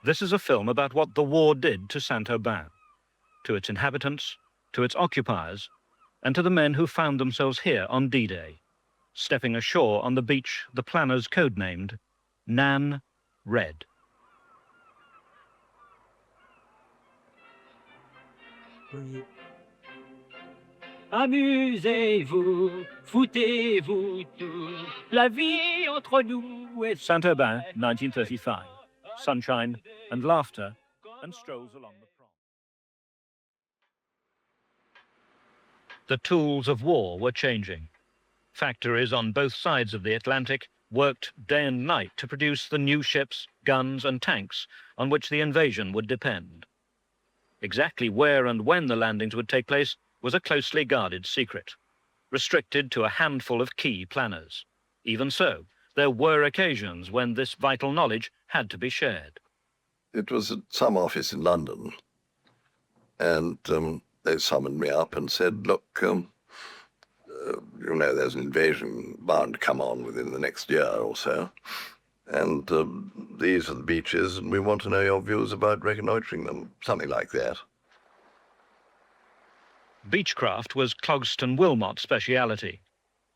This is a film about what the war did to Saint-Aubin, to its inhabitants, to its occupiers, and to the men who found themselves here on D-Day, stepping ashore on the beach the planners codenamed Nan Red. Amusez-vous, foutez-vous tout, la vie entre nous est... Saint-Aubin, 1935. Sunshine and laughter and strolls along the prom. The tools of war were changing. Factories on both sides of the Atlantic worked day and night to produce the new ships, guns and tanks on which the invasion would depend. Exactly where and when the landings would take place was a closely guarded secret, restricted to a handful of key planners. Even so, there were occasions when this vital knowledge had to be shared. It was at some office in London, and they summoned me up and said, look, you know, there's an invasion bound to come on within the next year or so, and these are the beaches, and we want to know your views about reconnoitring them, something like that. Beechcraft was Clogstoun-Willmott's speciality.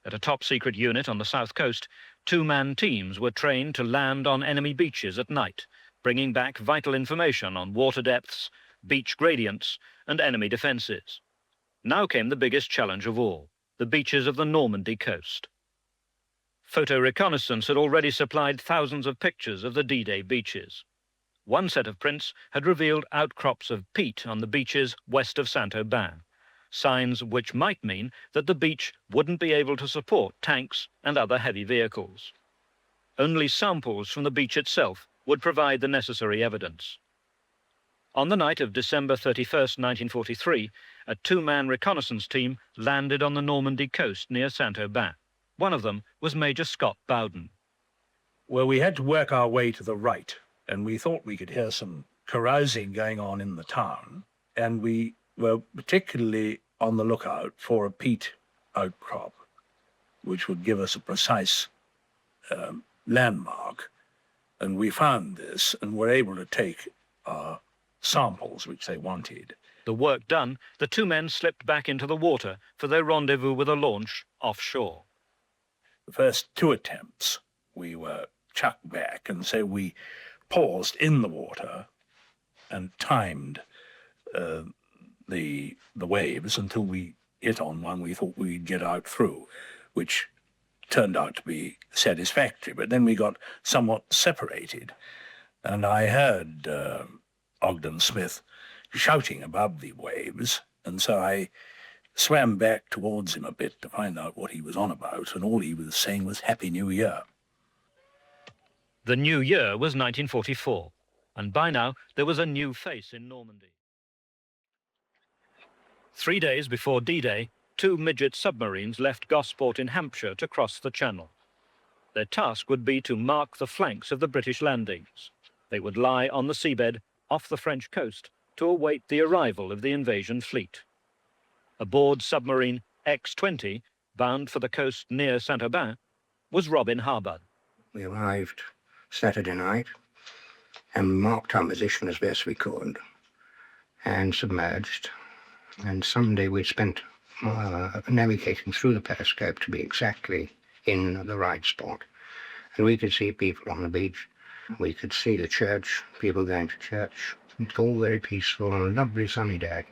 At a top-secret unit on the south coast, two-man teams were trained to land on enemy beaches at night, bringing back vital information on water depths, beach gradients, and enemy defences. Now came the biggest challenge of all, the beaches of the Normandy coast. Photo reconnaissance had already supplied thousands of pictures of the D-Day beaches. One set of prints had revealed outcrops of peat on the beaches west of Saint-Aubin, signs which might mean that the beach wouldn't be able to support tanks and other heavy vehicles. Only samples from the beach itself would provide the necessary evidence. On the night of December 31st, 1943, a two-man reconnaissance team landed on the Normandy coast near Saint-Aubin. One of them was Major Scott-Bowden. Well, we had to work our way to the right, and we thought we could hear some carousing going on in the town, and we were particularly on the lookout for a peat outcrop, which would give us a precise landmark. And we found this and were able to take samples which they wanted. The work done, the two men slipped back into the water for their rendezvous with a launch offshore. The first two attempts, we were chucked back, and so we paused in the water and timed the waves until we hit on one we thought we'd get out through, which turned out to be satisfactory. But then we got somewhat separated, and I heard Ogden Smith shouting above the waves, and so I swam back towards him a bit to find out what he was on about, and all he was saying was Happy New Year. The new year was 1944, and by now there was a new face in Normandy. 3 days before D-Day, two midget submarines left Gosport in Hampshire to cross the Channel. Their task would be to mark the flanks of the British landings. They would lie on the seabed off the French coast to await the arrival of the invasion fleet. Aboard submarine X-20, bound for the coast near Saint-Aubin, was Robin Harbud. We arrived Saturday night and marked our position as best we could and submerged. And Sunday we spent navigating through the periscope to be exactly in the right spot. And we could see people on the beach. We could see the church, people going to church. It's all very peaceful on a lovely sunny day.